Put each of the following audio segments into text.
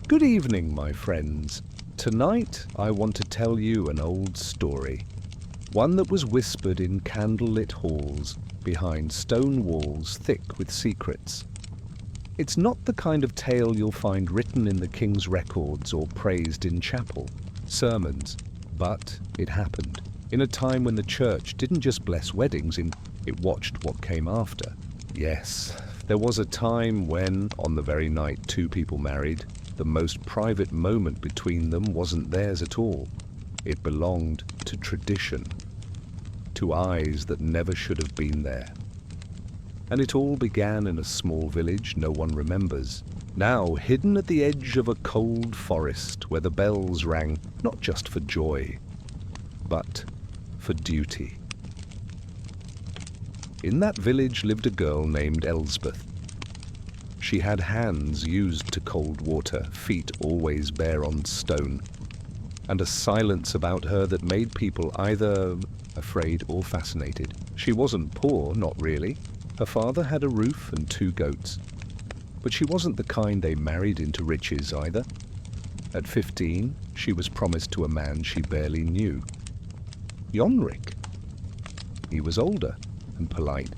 Good evening, my friends. Tonight I want to tell you an old story. One that was whispered in candlelit halls, behind stone walls thick with secrets. It's not the kind of tale you'll find written in the king's records or praised in chapel, sermons, but it happened in a time when the church didn't just bless weddings, it watched what came after. Yes, there was a time when, on the very night two people married, the most private moment between them wasn't theirs at all. It belonged to tradition, to eyes that never should have been there. And it all began in a small village no one remembers, now hidden at the edge of a cold forest where the bells rang not just for joy, but for duty. In that village lived a girl named Elsbeth. She had hands used to cold water, feet always bare on stone, and a silence about her that made people either afraid or fascinated. She wasn't poor, not really. Her father had a roof and 2 goats, but she wasn't the kind they married into riches either. At 15, she was promised to a man she barely knew. Jonrik. He was older and polite,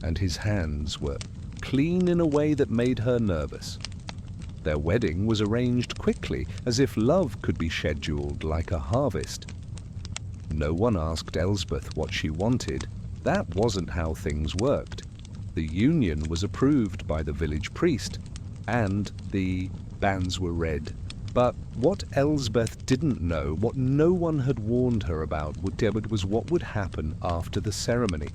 and his hands were clean in a way that made her nervous. Their wedding was arranged quickly, as if love could be scheduled like a harvest. No one asked Elsbeth what she wanted. That wasn't how things worked. The union was approved by the village priest, and the banns were read. But what Elsbeth didn't know, what no one had warned her about, was what would happen after the ceremony.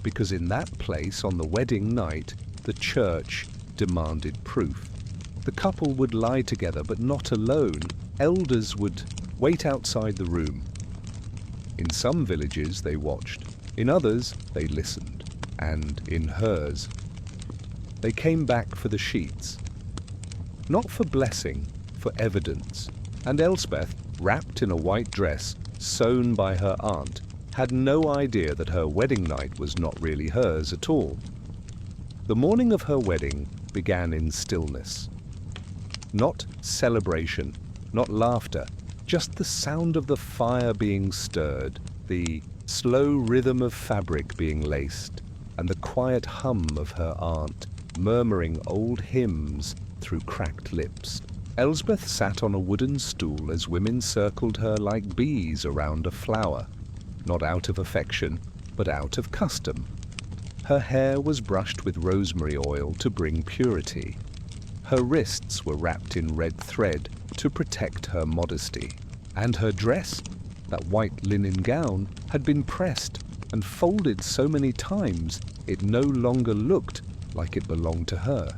Because in that place, on the wedding night, the church demanded proof. The couple would lie together, but not alone. Elders would wait outside the room. In some villages they watched, in others they listened, and in hers they came back for the sheets. Not for blessing, for evidence. And Elsbeth, wrapped in a white dress sewn by her aunt, had no idea that her wedding night was not really hers at all. The morning of her wedding began in stillness. Not celebration, not laughter, just the sound of the fire being stirred, the slow rhythm of fabric being laced, and the quiet hum of her aunt murmuring old hymns through cracked lips. Elsbeth sat on a wooden stool as women circled her like bees around a flower, not out of affection, but out of custom. Her hair was brushed with rosemary oil to bring purity. Her wrists were wrapped in red thread to protect her modesty. And her dress, that white linen gown, had been pressed and folded so many times it no longer looked like it belonged to her.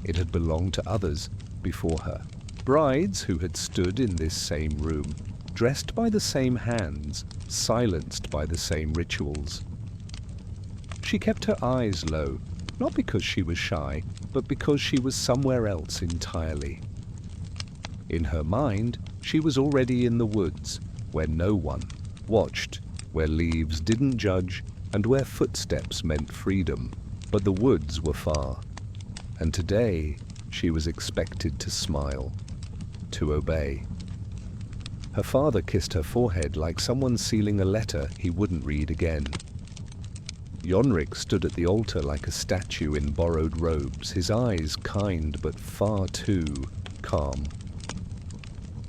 It had belonged to others before her. Brides who had stood in this same room, dressed by the same hands, silenced by the same rituals. She kept her eyes low, not because she was shy, but because she was somewhere else entirely. In her mind, she was already in the woods, where no one watched, where leaves didn't judge, and where footsteps meant freedom. But the woods were far, and today she was expected to smile, to obey. Her father kissed her forehead like someone sealing a letter he wouldn't read again. Jonrik stood at the altar like a statue in borrowed robes, his eyes kind but far too calm.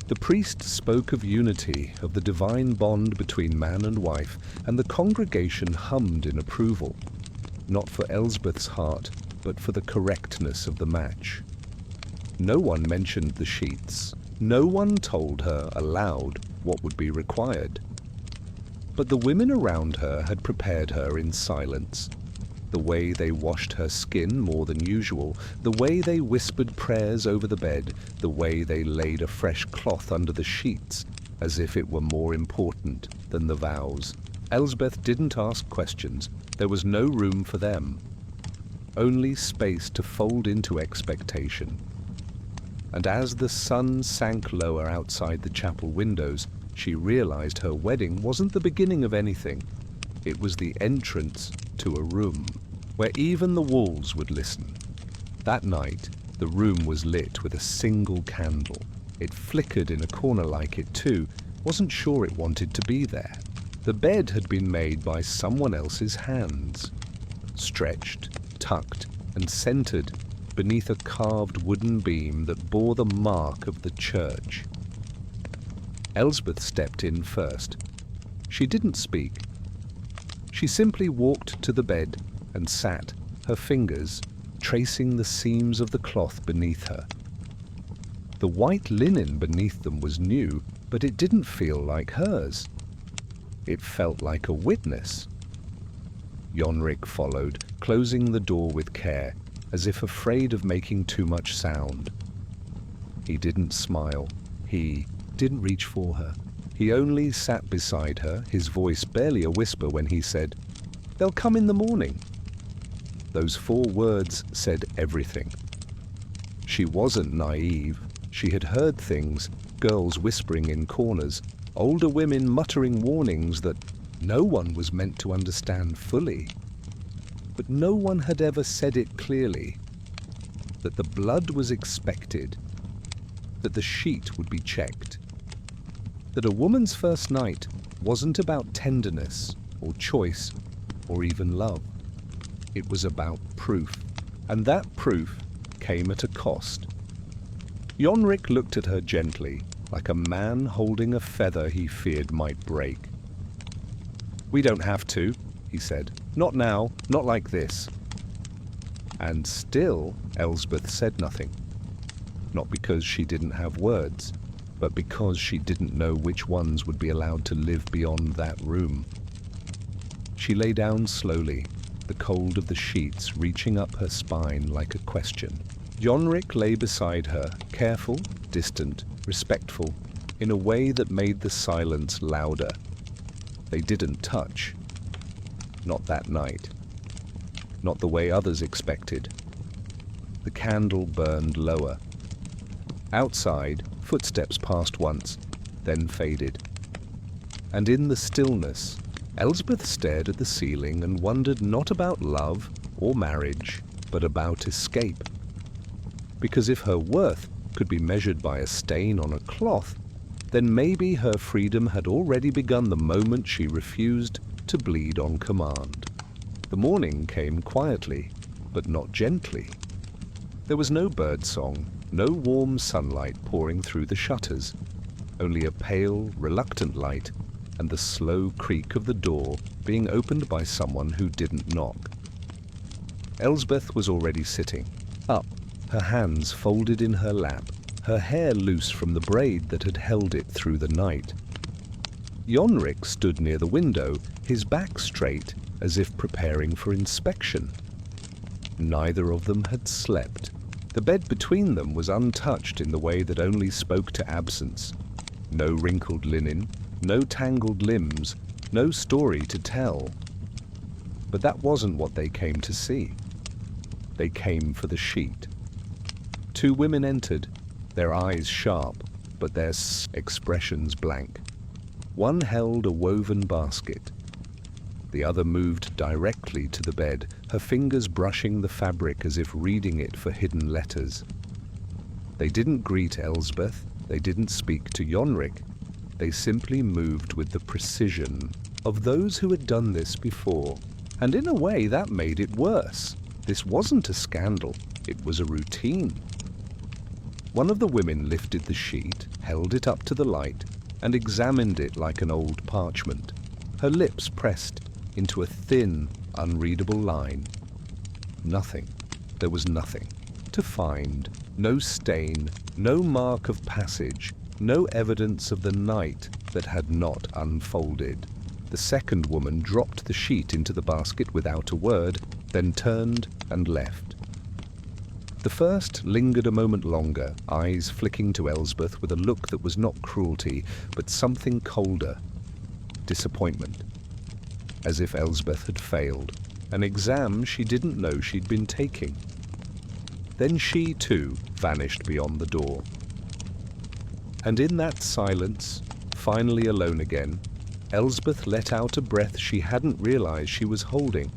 The priest spoke of unity, of the divine bond between man and wife, and the congregation hummed in approval, not for Elsbeth's heart, but for the correctness of the match. No one mentioned the sheets. No one told her aloud what would be required. But the women around her had prepared her in silence. The way they washed her skin more than usual, the way they whispered prayers over the bed, the way they laid a fresh cloth under the sheets, as if it were more important than the vows. Elsbeth didn't ask questions. There was no room for them. Only space to fold into expectation. And as the sun sank lower outside the chapel windows, she realized her wedding wasn't the beginning of anything. It was the entrance to a room where even the walls would listen. That night, The room was lit with a single candle. It flickered in a corner like it too, wasn't sure it wanted to be there. The bed had been made by someone else's hands, stretched, tucked, and centered beneath a carved wooden beam that bore the mark of the church. Elsbeth stepped in first. She didn't speak. She simply walked to the bed and sat, her fingers tracing the seams of the cloth beneath her. The white linen beneath them was new, but it didn't feel like hers. It felt like a witness. Jonrik followed, closing the door with care, as if afraid of making too much sound. He didn't smile. He didn't reach for her. He only sat beside her, his voice barely a whisper when he said, "They'll come in the morning." Those 4 words said everything. She wasn't naive. She had heard things, girls whispering in corners, older women muttering warnings that no one was meant to understand fully. But no one had ever said it clearly, that the blood was expected, that the sheet would be checked, that a woman's first night wasn't about tenderness or choice or even love. It was about proof, and that proof came at a cost. Jonrik looked at her gently, like a man holding a feather he feared might break. "We don't have to," he said. "Not now, not like this." And still Elsbeth said nothing. Not because she didn't have words, but because she didn't know which ones would be allowed to live beyond that room. She lay down slowly, the cold of the sheets reaching up her spine like a question. Jonrik lay beside her, careful, distant, respectful, in a way that made the silence louder. They didn't touch. Not that night. Not the way others expected. The candle burned lower. Outside, footsteps passed once, then faded. And in the stillness, Elsbeth stared at the ceiling and wondered not about love or marriage, but about escape. Because if her worth could be measured by a stain on a cloth, then maybe her freedom had already begun the moment she refused to bleed on command. The morning came quietly, but not gently. There was no bird song, no warm sunlight pouring through the shutters, only a pale, reluctant light and the slow creak of the door being opened by someone who didn't knock. Elsbeth was already sitting, up, her hands folded in her lap, her hair loose from the braid that had held it through the night. Jonrik stood near the window, his back straight, as if preparing for inspection. Neither of them had slept. The bed between them was untouched in the way that only spoke to absence. No wrinkled linen, no tangled limbs, no story to tell. But that wasn't what they came to see. They came for the sheet. 2 women entered, their eyes sharp, but their expressions blank. One held a woven basket. The other moved directly to the bed, her fingers brushing the fabric as if reading it for hidden letters. They didn't greet Elsbeth, they didn't speak to Jonrik. They simply moved with the precision of those who had done this before. And in a way that made it worse. This wasn't a scandal, it was a routine. One of the women lifted the sheet, held it up to the light, and examined it like an old parchment, her lips pressed into a thin, unreadable line. Nothing. There was nothing to find. No stain, no mark of passage, no evidence of the night that had not unfolded. The second woman dropped the sheet into the basket without a word, then turned and left. The first lingered a moment longer, eyes flicking to Elsbeth with a look that was not cruelty, but something colder. Disappointment. As if Elsbeth had failed, an exam she didn't know she'd been taking. Then she, too, vanished beyond the door. And in that silence, finally alone again, Elsbeth let out a breath she hadn't realized she was holding.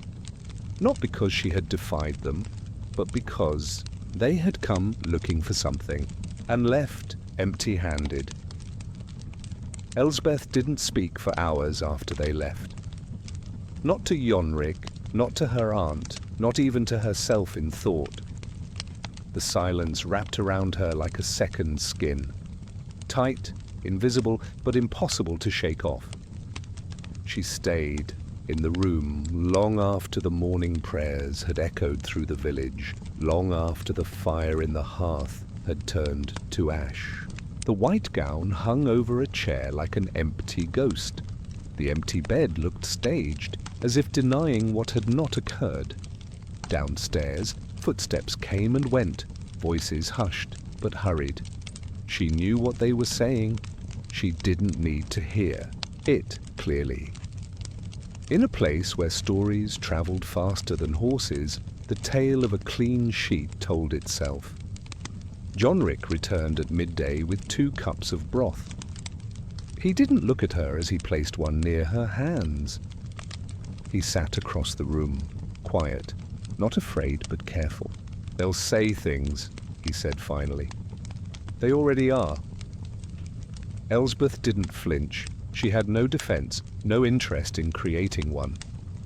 Not because she had defied them, but because They had come looking for something and left empty-handed. Elsbeth didn't speak for hours after they left. Not to Jonrik, not to her aunt, not even to herself in thought. The silence wrapped around her like a second skin. Tight, invisible, but impossible to shake off. She stayed in the room long after the morning prayers had echoed through the village, long after the fire in the hearth had turned to ash. The white gown hung over a chair like an empty ghost. The empty bed looked staged, as if denying what had not occurred. Downstairs, footsteps came and went, voices hushed but hurried. She knew what they were saying. She didn't need to hear it clearly. In a place where stories traveled faster than horses, the tale of a clean sheet told itself. Jonrik returned at midday with 2 cups of broth. He didn't look at her as he placed one near her hands. He sat across the room, quiet, not afraid but careful. "They'll say things," he said finally. "They already are." Elsbeth didn't flinch. She had no defense, no interest in creating one.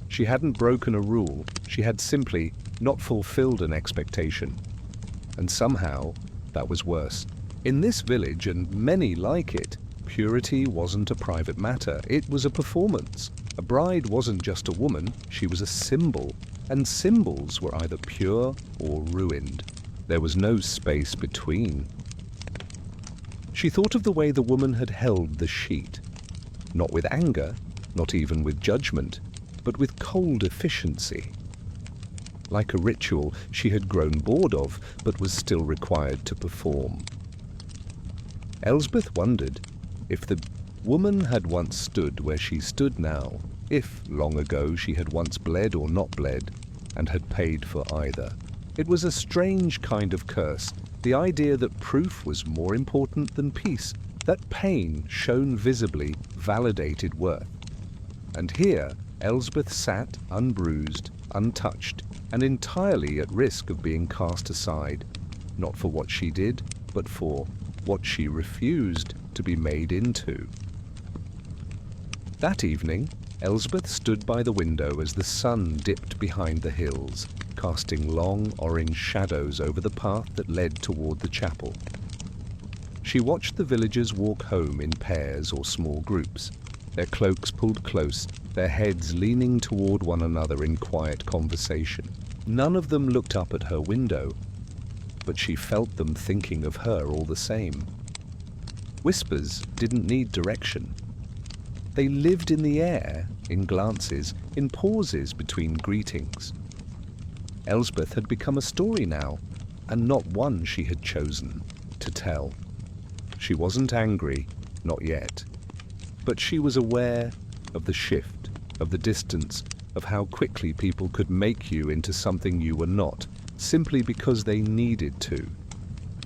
She hadn't broken a rule. She had simply not fulfilled an expectation. And somehow, that was worse. In this village, and many like it, purity wasn't a private matter. It was a performance. A bride wasn't just a woman, she was a symbol. And symbols were either pure or ruined. There was no space between. She thought of the way the woman had held the sheet. Not with anger, not even with judgment, but with cold efficiency. Like a ritual she had grown bored of, but was still required to perform. Elsbeth wondered if the woman had once stood where she stood now, if long ago she had once bled or not bled, and had paid for either. It was a strange kind of curse, the idea that proof was more important than peace, that pain, shown visibly, validated worth. And here, Elsbeth sat unbruised, untouched, and entirely at risk of being cast aside, not for what she did, but for what she refused to be made into. That evening, Elsbeth stood by the window as the sun dipped behind the hills, casting long orange shadows over the path that led toward the chapel. She watched the villagers walk home in pairs or small groups, their cloaks pulled close, their heads leaning toward one another in quiet conversation. None of them looked up at her window, but she felt them thinking of her all the same. Whispers didn't need direction. They lived in the air, in glances, in pauses between greetings. Elsbeth had become a story now, and not one she had chosen to tell. She wasn't angry, not yet, but she was aware of the shift, of the distance, of how quickly people could make you into something you were not, simply because they needed to.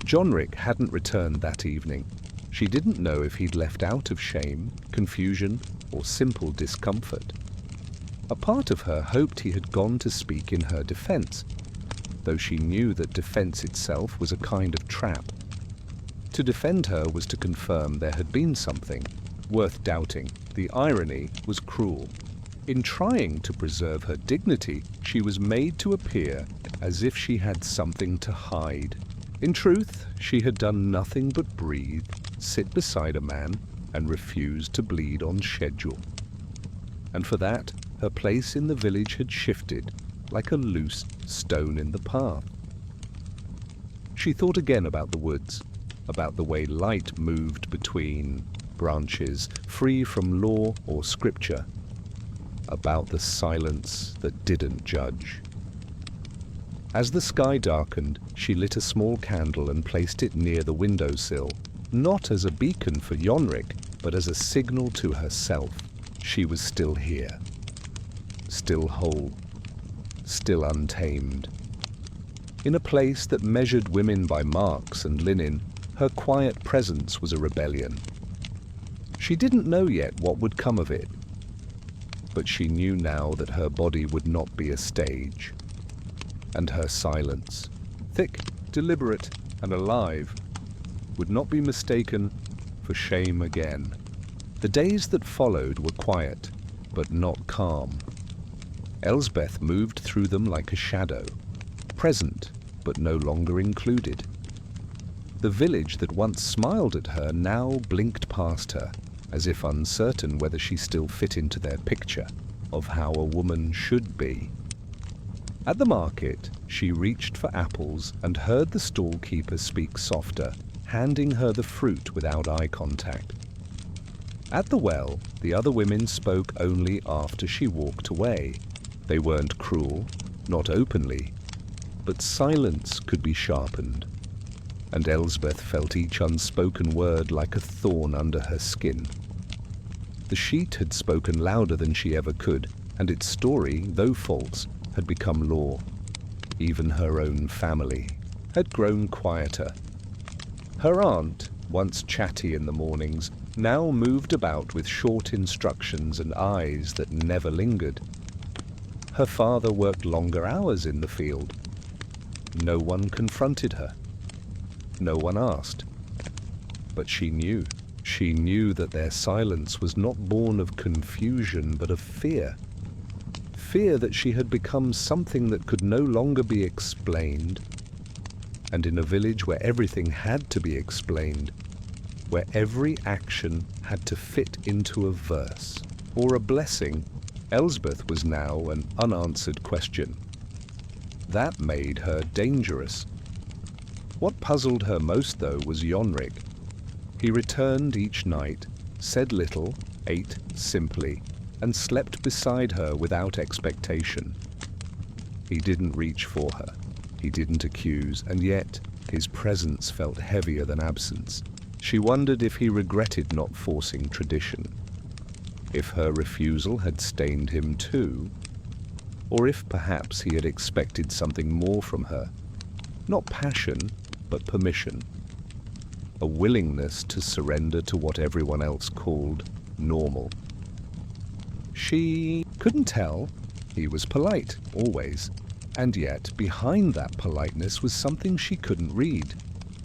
Jonrik hadn't returned that evening. She didn't know if he'd left out of shame, confusion, or simple discomfort. A part of her hoped he had gone to speak in her defense, though she knew that defense itself was a kind of trap. To defend her was to confirm there had been something worth doubting. The irony was cruel. In trying to preserve her dignity, she was made to appear as if she had something to hide. In truth, she had done nothing but breathe, sit beside a man, and refuse to bleed on schedule. And for that, her place in the village had shifted, like a loose stone in the path. She thought again about the woods, about the way light moved between branches, free from law or scripture, about the silence that didn't judge. As the sky darkened, she lit a small candle and placed it near the windowsill, not as a beacon for Jonrik, but as a signal to herself. She was still here, still whole, still untamed. In a place that measured women by marks and linen, her quiet presence was a rebellion. She didn't know yet what would come of it, but she knew now that her body would not be a stage, and her silence, thick deliberate and alive, would not be mistaken for shame again. The days that followed were quiet, but not calm. Elsbeth moved through them like a shadow, present but no longer included. The village that once smiled at her now blinked past her, as if uncertain whether she still fit into their picture of how a woman should be. At the market, she reached for apples and heard the stall keeper speak softer, handing her the fruit without eye contact. At the well, the other women spoke only after she walked away. They weren't cruel, not openly, but silence could be sharpened, and Elsbeth felt each unspoken word like a thorn under her skin. The sheet had spoken louder than she ever could, and its story, though false, had become law. Even her own family had grown quieter. Her aunt, once chatty in the mornings, now moved about with short instructions and eyes that never lingered. Her father worked longer hours in the field. No one confronted her. No one asked. But she knew. She knew that their silence was not born of confusion, but of fear. Fear that she had become something that could no longer be explained. And in a village where everything had to be explained, where every action had to fit into a verse or a blessing, Elsbeth was now an unanswered question. That made her dangerous. What puzzled her most, though, was Jonrik. He returned each night, said little, ate simply, and slept beside her without expectation. He didn't reach for her. He didn't accuse, and yet his presence felt heavier than absence. She wondered if he regretted not forcing tradition, if her refusal had stained him too, or if perhaps he had expected something more from her. Not passion, but permission. A willingness to surrender to what everyone else called normal. She couldn't tell. He was polite, always. And yet, behind that politeness was something she couldn't read.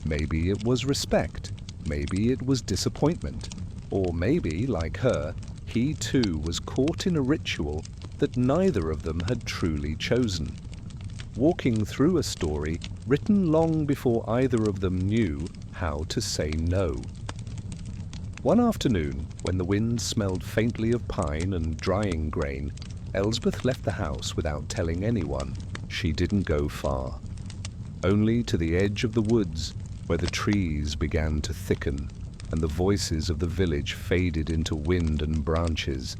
Maybe it was respect. Maybe it was disappointment. Or maybe, like her, he too was caught in a ritual that neither of them had truly chosen. Walking through a story written long before either of them knew how to say no. One afternoon, when the wind smelled faintly of pine and drying grain, Elsbeth left the house without telling anyone. She didn't go far, only to the edge of the woods, where the trees began to thicken and the voices of the village faded into wind and branches.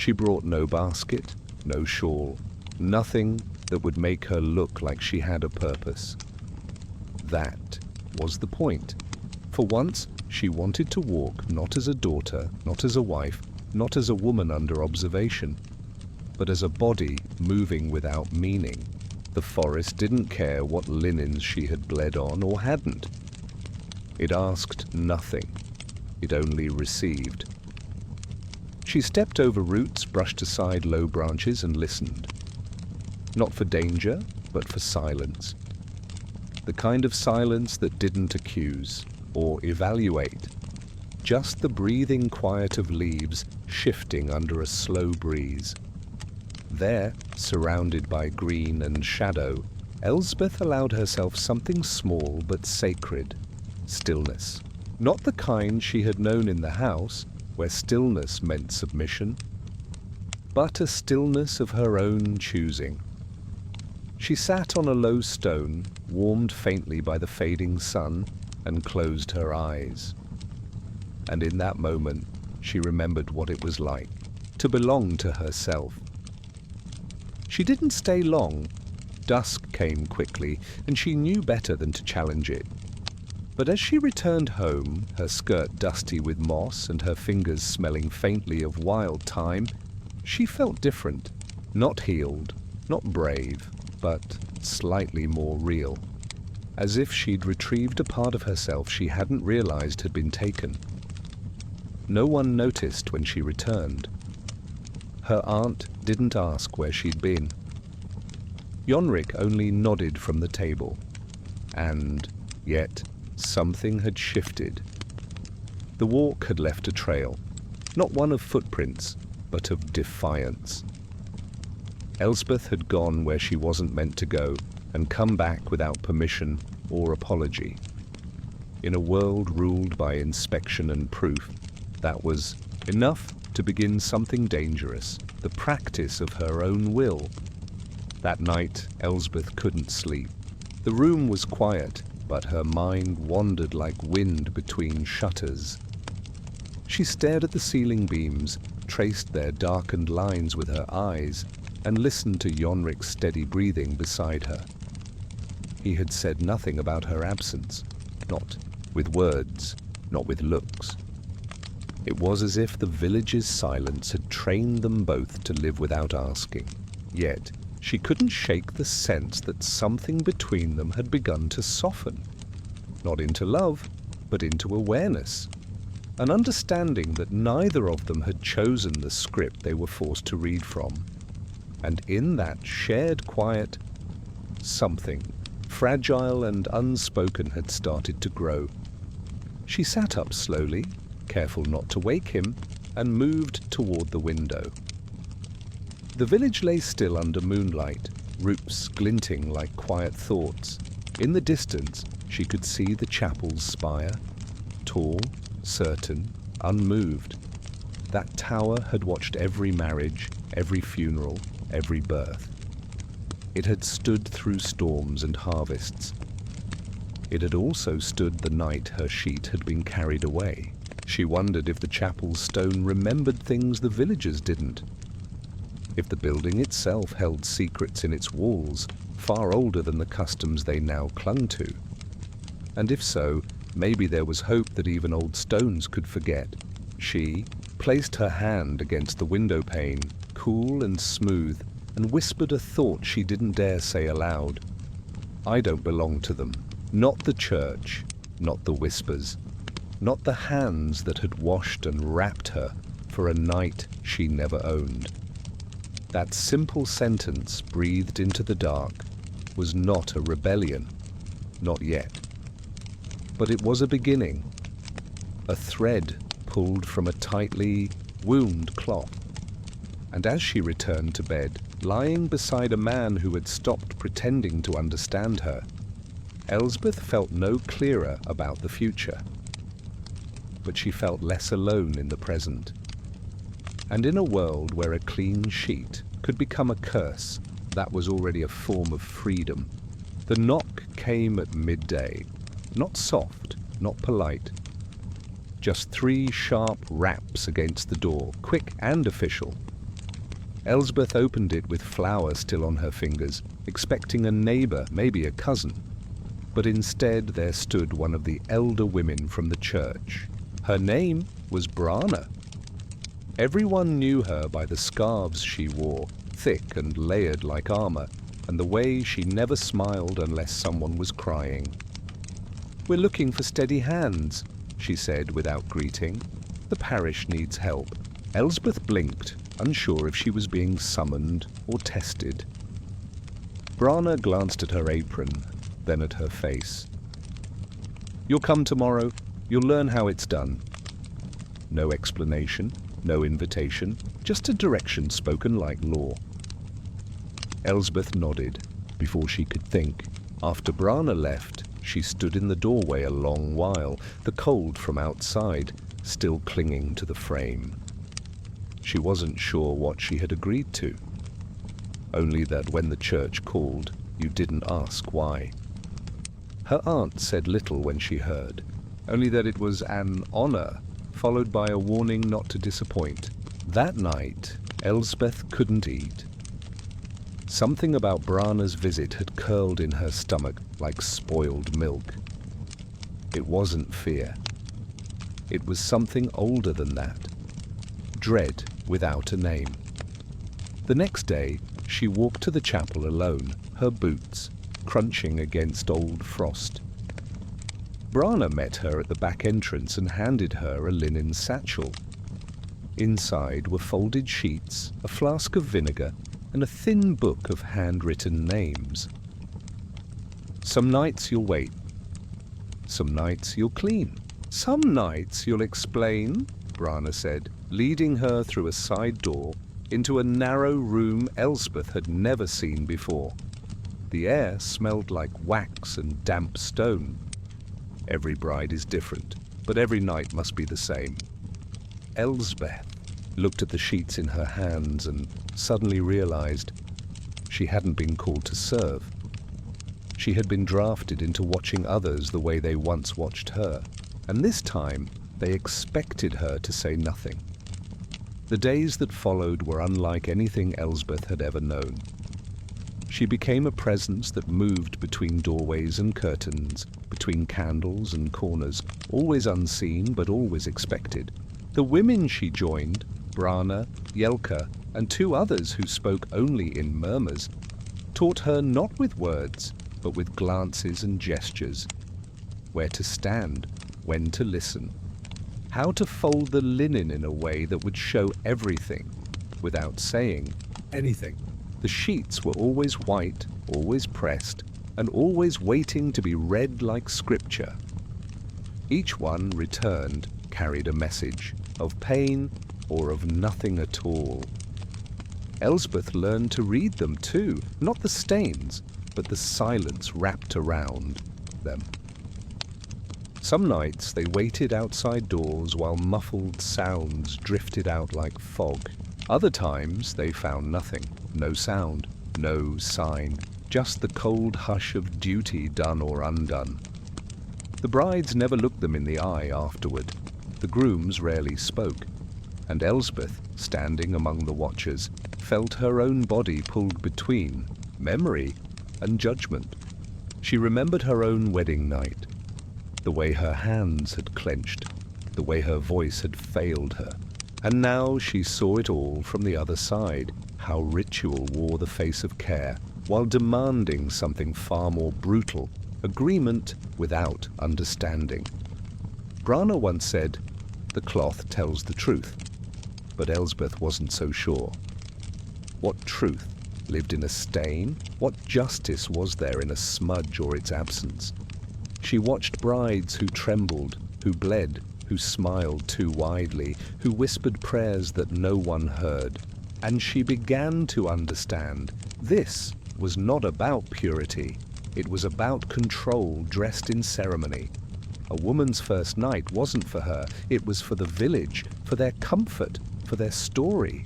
She brought no basket, no shawl, nothing that would make her look like she had a purpose. That was the point. For once, she wanted to walk not as a daughter, not as a wife, not as a woman under observation, but as a body moving without meaning. The forest didn't care what linens she had bled on or hadn't. It asked nothing. It only received. She stepped over roots, brushed aside low branches, and listened. Not for danger, but for silence. The kind of silence that didn't accuse or evaluate. Just the breathing quiet of leaves shifting under a slow breeze. There, surrounded by green and shadow, Elsbeth allowed herself something small but sacred. Stillness. Not the kind she had known in the house, where stillness meant submission, but a stillness of her own choosing. She sat on a low stone, warmed faintly by the fading sun, and closed her eyes. And in that moment, she remembered what it was like to belong to herself. She didn't stay long. Dusk came quickly, and she knew better than to challenge it. But as she returned home, her skirt dusty with moss and her fingers smelling faintly of wild thyme, she felt different. Not healed, not brave, but slightly more real. As if she'd retrieved a part of herself she hadn't realized had been taken. No one noticed when she returned. Her aunt didn't ask where she'd been. Jonrik only nodded from the table. And yet something had shifted. The walk had left a trail, not one of footprints, but of defiance. Elsbeth had gone where she wasn't meant to go and come back without permission or apology. In a world ruled by inspection and proof, that was enough to begin something dangerous, the practice of her own will. That night, Elsbeth couldn't sleep. The room was quiet, but her mind wandered like wind between shutters. She stared at the ceiling beams, traced their darkened lines with her eyes, and listened to Jonrik's steady breathing beside her. He had said nothing about her absence, not with words, not with looks. It was as if the village's silence had trained them both to live without asking. Yet she couldn't shake the sense that something between them had begun to soften, not into love, but into awareness, an understanding that neither of them had chosen the script they were forced to read from. And in that shared quiet, something, fragile and unspoken, had started to grow. She sat up slowly, careful not to wake him, and moved toward the window. The village lay still under moonlight, roofs glinting like quiet thoughts. In the distance, she could see the chapel's spire, tall, certain, unmoved. That tower had watched every marriage, every funeral, every birth. It had stood through storms and harvests. It had also stood the night her sheet had been carried away. She wondered if the chapel's stone remembered things the villagers didn't. If the building itself held secrets in its walls, far older than the customs they now clung to. And if so, maybe there was hope that even old stones could forget. She placed her hand against the window pane, cool and smooth, and whispered a thought she didn't dare say aloud. I don't belong to them. Not the church, not the whispers, not the hands that had washed and wrapped her for a night she never owned. That simple sentence, breathed into the dark, was not a rebellion, not yet. But it was a beginning, a thread pulled from a tightly wound cloth. And as she returned to bed, lying beside a man who had stopped pretending to understand her, Elsbeth felt no clearer about the future. But she felt less alone in the present. And in a world where a clean sheet could become a curse, that was already a form of freedom. The knock came at midday, not soft, not polite. Just 3 sharp raps against the door, quick and official. Elsbeth opened it with flour still on her fingers, expecting a neighbor, maybe a cousin. But instead there stood one of the elder women from the church. Her name was Brana. Everyone knew her by the scarves she wore, thick and layered like armor, and the way she never smiled unless someone was crying. We're looking for steady hands, she said without greeting. The parish needs help. Elsbeth blinked, unsure if she was being summoned or tested. Brana glanced at her apron, then at her face. You'll come tomorrow. You'll learn how it's done. No explanation, no invitation, just a direction spoken like law. Elsbeth nodded before she could think. After Brana left, she stood in the doorway a long while, the cold from outside still clinging to the frame. She wasn't sure what she had agreed to, only that when the church called, you didn't ask why. Her aunt said little when she heard, only that it was an honor, followed by a warning not to disappoint. That night, Elsbeth couldn't eat. Something about Brana's visit had curled in her stomach like spoiled milk. It wasn't fear. It was something older than that. Dread without a name. The next day, she walked to the chapel alone, her boots crunching against old frost. Brana met her at the back entrance and handed her a linen satchel. Inside were folded sheets, a flask of vinegar, and a thin book of handwritten names. Some nights you'll wait. Some nights you'll clean. Some nights you'll explain, Brana said, leading her through a side door into a narrow room Elsbeth had never seen before. The air smelled like wax and damp stone. Every bride is different, but every night must be the same. Elsbeth looked at the sheets in her hands and suddenly realized she hadn't been called to serve. She had been drafted into watching others the way they once watched her, and this time they expected her to say nothing. The days that followed were unlike anything Elsbeth had ever known. She became a presence that moved between doorways and curtains, between candles and corners, always unseen but always expected. The women she joined, Brana, Jelka, and two others who spoke only in murmurs, taught her not with words, but with glances and gestures. Where to stand, when to listen, how to fold the linen in a way that would show everything without saying anything. The sheets were always white, always pressed, and always waiting to be read like scripture. Each one returned carried a message of pain or of nothing at all. Elsbeth learned to read them too, not the stains, but the silence wrapped around them. Some nights they waited outside doors while muffled sounds drifted out like fog. Other times they found nothing, no sound, no sign, just the cold hush of duty done or undone. The brides never looked them in the eye afterward. The grooms rarely spoke, and Elsbeth, standing among the watchers, felt her own body pulled between memory and judgment. She remembered her own wedding night, the way her hands had clenched, the way her voice had failed her. And now she saw it all from the other side, how ritual wore the face of care, while demanding something far more brutal, agreement without understanding. Brana once said, "The cloth tells the truth," but Elsbeth wasn't so sure. What truth lived in a stain? What justice was there in a smudge or its absence? She watched brides who trembled, who bled, who smiled too widely, who whispered prayers that no one heard. And she began to understand this was not about purity. It was about control dressed in ceremony. A woman's first night wasn't for her. It was for the village, for their comfort, for their story.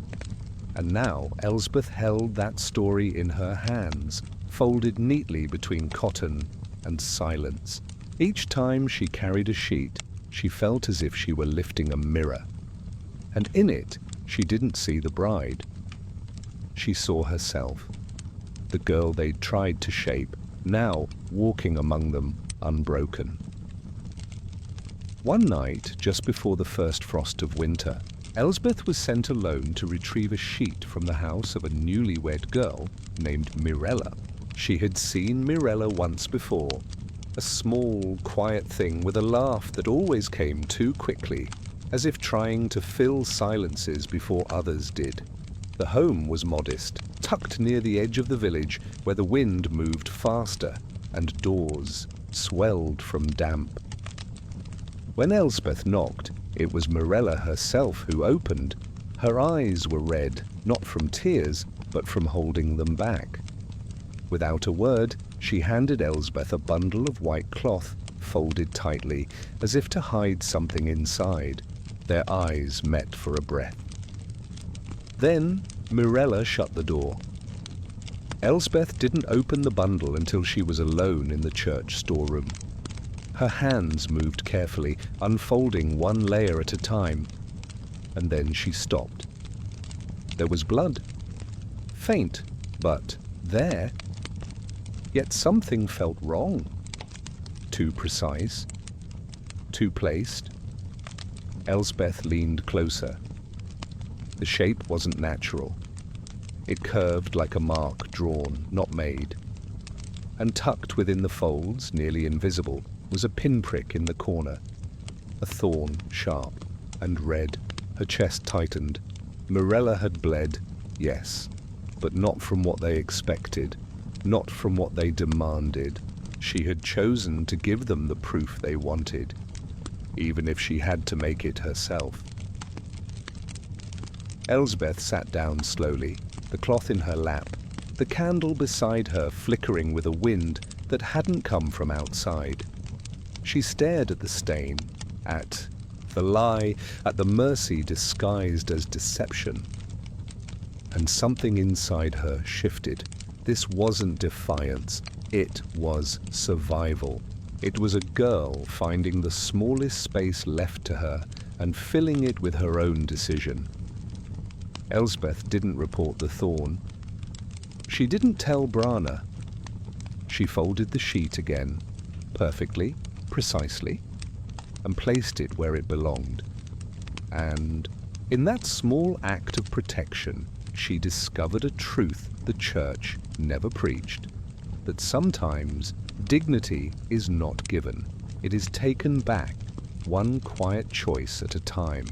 And now Elsbeth held that story in her hands, folded neatly between cotton and silence. Each time she carried a sheet, she felt as if she were lifting a mirror. And in it, she didn't see the bride. She saw herself, the girl they'd tried to shape, now walking among them unbroken. One night, just before the first frost of winter, Elsbeth was sent alone to retrieve a sheet from the house of a newlywed girl named Mirella. She had seen Mirella once before, a small, quiet thing with a laugh that always came too quickly, as if trying to fill silences before others did. The home was modest, tucked near the edge of the village where the wind moved faster and doors swelled from damp. When Elsbeth knocked, it was Mirella herself who opened. Her eyes were red, not from tears, but from holding them back. Without a word, she handed Elsbeth a bundle of white cloth, folded tightly, as if to hide something inside. Their eyes met for a breath. Then Mirella shut the door. Elsbeth didn't open the bundle until she was alone in the church storeroom. Her hands moved carefully, unfolding one layer at a time, and then she stopped. There was blood. Faint, but there. Yet something felt wrong. Too precise. Too placed. Elsbeth leaned closer. The shape wasn't natural. It curved like a mark drawn, not made. And tucked within the folds, nearly invisible, was a pinprick in the corner. A thorn, sharp and red. Her chest tightened. Mirella had bled, yes, but not from what they expected, not from what they demanded. She had chosen to give them the proof they wanted, even if she had to make it herself. Elsbeth sat down slowly, the cloth in her lap, the candle beside her flickering with a wind that hadn't come from outside. She stared at the stain, at the lie, at the mercy disguised as deception. And something inside her shifted. This wasn't defiance, it was survival. It was a girl finding the smallest space left to her and filling it with her own decision. Elsbeth didn't report the thorn. She didn't tell Brana. She folded the sheet again, perfectly, precisely, and placed it where it belonged. And in that small act of protection, she discovered a truth the church never preached, that sometimes dignity is not given. It is taken back, one quiet choice at a time.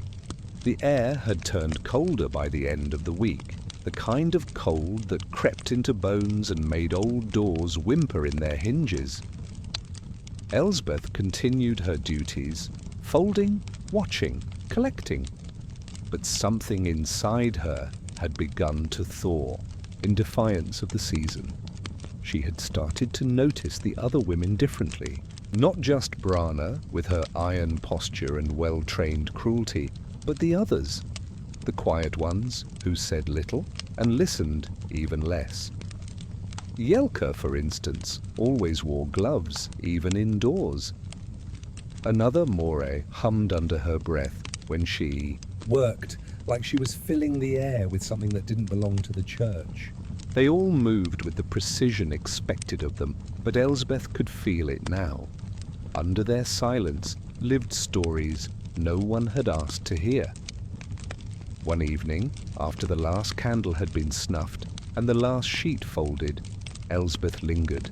The air had turned colder by the end of the week, the kind of cold that crept into bones and made old doors whimper in their hinges. Elsbeth continued her duties, folding, watching, collecting. But something inside her had begun to thaw, in defiance of the season. She had started to notice the other women differently. Not just Brana, with her iron posture and well-trained cruelty, but the others, the quiet ones who said little and listened even less. Jelka, for instance, always wore gloves, even indoors. Another More hummed under her breath when she worked, like she was filling the air with something that didn't belong to the church. They all moved with the precision expected of them, but Elsbeth could feel it now. Under their silence lived stories no one had asked to hear. One evening, after the last candle had been snuffed and the last sheet folded, Elsbeth lingered.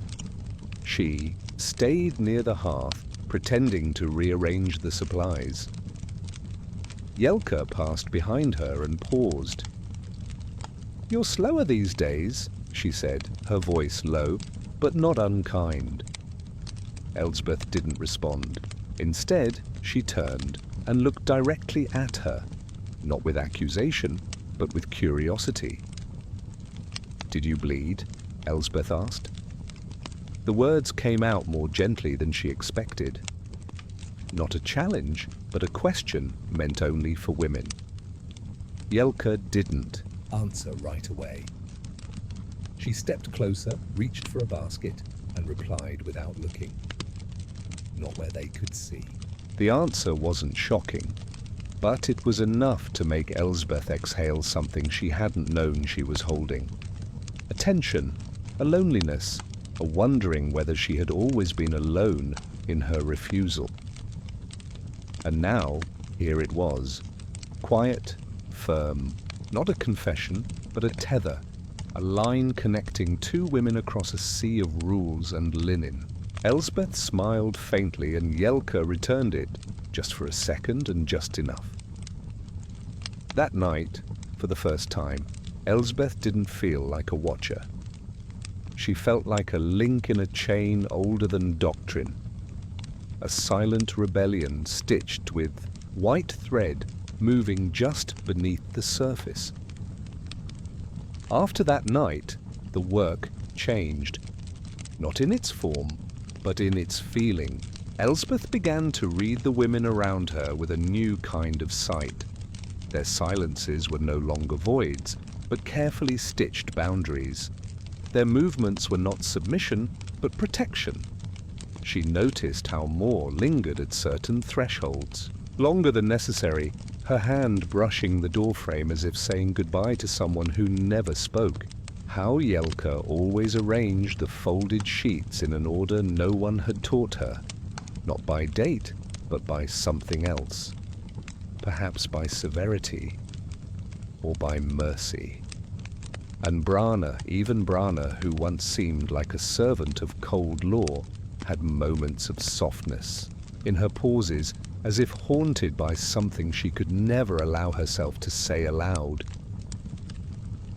She stayed near the hearth, pretending to rearrange the supplies. Jelka passed behind her and paused. "You're slower these days," she said, her voice low, but not unkind. Elsbeth didn't respond. Instead, she turned and looked directly at her, not with accusation, but with curiosity. "Did you bleed?" Elsbeth asked. The words came out more gently than she expected. Not a challenge, but a question meant only for women. Jelka didn't answer right away. She stepped closer, reached for a basket, and replied without looking. Not where they could see. The answer wasn't shocking, but it was enough to make Elsbeth exhale something she hadn't known she was holding. A tension, a loneliness, a wondering whether she had always been alone in her refusal. And now, here it was, quiet, firm, not a confession, but a tether, a line connecting two women across a sea of rules and linen. Elsbeth smiled faintly and Jelka returned it, just for a second and just enough. That night, for the first time, Elsbeth didn't feel like a watcher. She felt like a link in a chain older than doctrine, a silent rebellion stitched with white thread moving just beneath the surface. After that night, the work changed, not in its form, but in its feeling. Elsbeth began to read the women around her with a new kind of sight. Their silences were no longer voids, but carefully stitched boundaries. Their movements were not submission, but protection. She noticed how Moore lingered at certain thresholds, longer than necessary, her hand brushing the doorframe as if saying goodbye to someone who never spoke. How Jelka always arranged the folded sheets in an order no one had taught her, not by date, but by something else. Perhaps by severity, or by mercy. And Brana, even Brana, who once seemed like a servant of cold law, had moments of softness, in her pauses, as if haunted by something she could never allow herself to say aloud.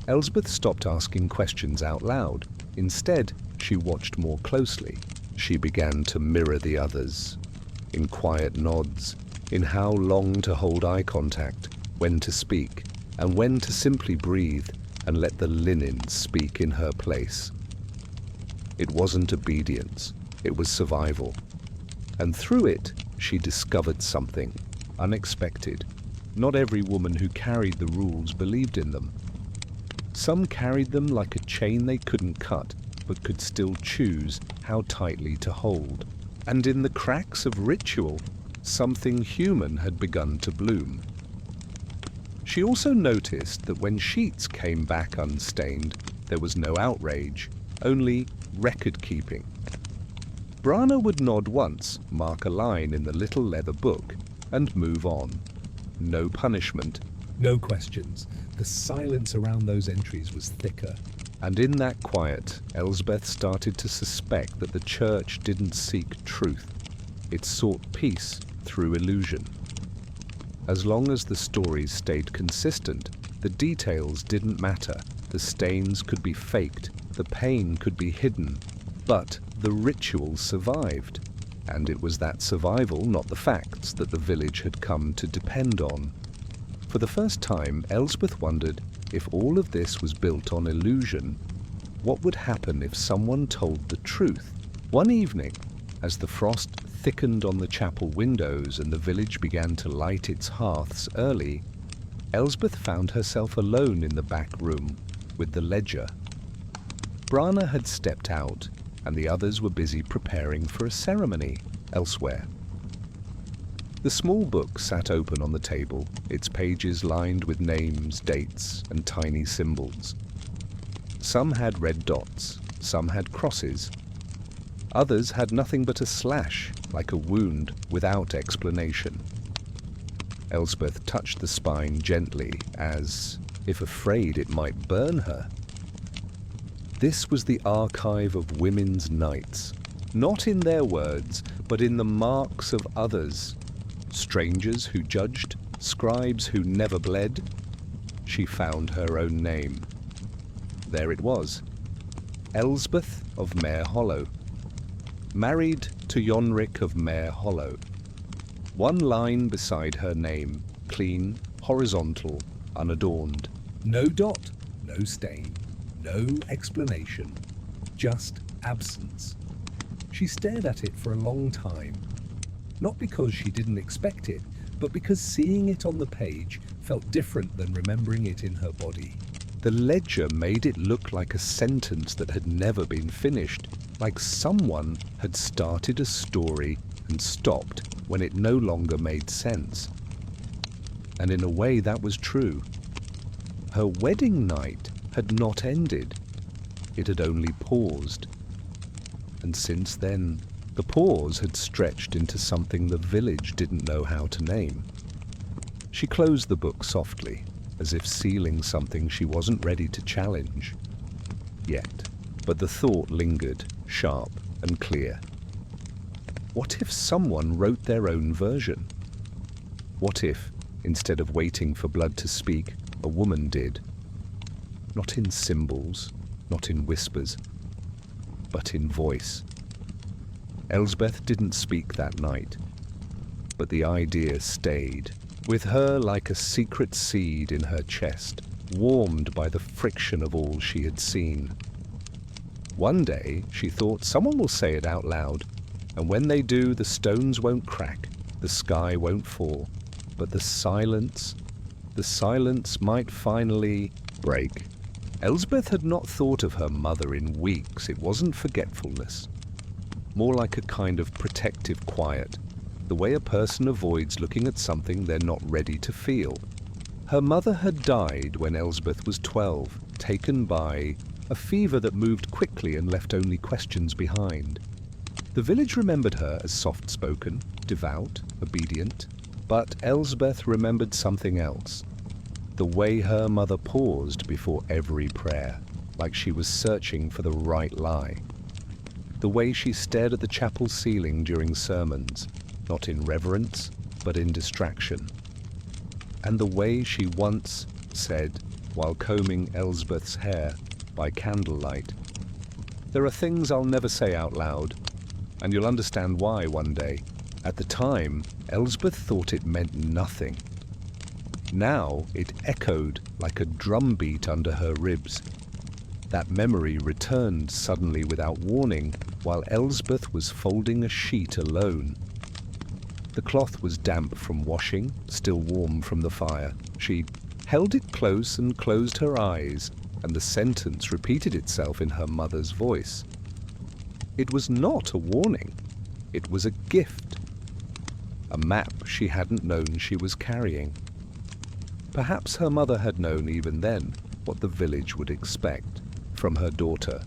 Elsbeth stopped asking questions out loud. Instead, she watched more closely. She began to mirror the others, in quiet nods, in how long to hold eye contact, when to speak, and when to simply breathe and let the linen speak in her place. It wasn't obedience, it was survival. And through it, she discovered something unexpected. Not every woman who carried the rules believed in them. Some carried them like a chain they couldn't cut, but could still choose how tightly to hold. And in the cracks of ritual, something human had begun to bloom. She also noticed that when sheets came back unstained, there was no outrage, only record-keeping. Brana would nod once, mark a line in the little leather book, and move on. No punishment, no questions. The silence around those entries was thicker. And in that quiet, Elsbeth started to suspect that the church didn't seek truth. It sought peace through illusion. As long as the stories stayed consistent, the details didn't matter. The stains could be faked, the pain could be hidden, but the ritual survived. And it was that survival, not the facts, that the village had come to depend on. For the first time, Elsbeth wondered if all of this was built on illusion, what would happen if someone told the truth? One evening, as the frost thickened on the chapel windows and the village began to light its hearths early, Elsbeth found herself alone in the back room with the ledger. Brana had stepped out, and the others were busy preparing for a ceremony elsewhere. The small book sat open on the table, its pages lined with names, dates, and tiny symbols. Some had red dots, some had crosses. Others had nothing but a slash, like a wound, without explanation. Elsbeth touched the spine gently, as if afraid it might burn her. This was the archive of women's nights, not in their words, but in the marks of others. Strangers who judged, scribes who never bled. She found her own name. There it was, Elsbeth of Mare Hollow. Married to Yonric of Mare Hollow. One line beside her name, clean, horizontal, unadorned. No dot, no stain, no explanation, just absence. She stared at it for a long time. Not because she didn't expect it, but because seeing it on the page felt different than remembering it in her body. The ledger made it look like a sentence that had never been finished, like someone had started a story and stopped when it no longer made sense. And in a way that was true. Her wedding night had not ended. It had only paused. And since then, the pause had stretched into something the village didn't know how to name. She closed the book softly, as if sealing something she wasn't ready to challenge yet. But the thought lingered, sharp and clear. What if someone wrote their own version? What if, instead of waiting for blood to speak, a woman did? Not in symbols, not in whispers, but in voice. Elsbeth didn't speak that night, but the idea stayed, with her like a secret seed in her chest, warmed by the friction of all she had seen. One day, she thought, someone will say it out loud, and when they do, the stones won't crack, the sky won't fall, but the silence might finally break. Elsbeth had not thought of her mother in weeks. It wasn't forgetfulness. More like a kind of protective quiet, the way a person avoids looking at something they're not ready to feel. Her mother had died when Elsbeth was 12, taken by a fever that moved quickly and left only questions behind. The village remembered her as soft-spoken, devout, obedient, but Elsbeth remembered something else. The way her mother paused before every prayer, like she was searching for the right lie. The way she stared at the chapel ceiling during sermons, not in reverence, but in distraction. And the way she once said, while combing Elsbeth's hair by candlelight, "There are things I'll never say out loud, and you'll understand why one day. At the time, Elsbeth thought it meant nothing. Now it echoed like a drumbeat under her ribs. That memory returned suddenly without warning, while Elsbeth was folding a sheet alone. The cloth was damp from washing, still warm from the fire. She held it close and closed her eyes, and the sentence repeated itself in her mother's voice. It was not a warning. It was a gift. A map she hadn't known she was carrying. Perhaps her mother had known even then what the village would expect from her daughter.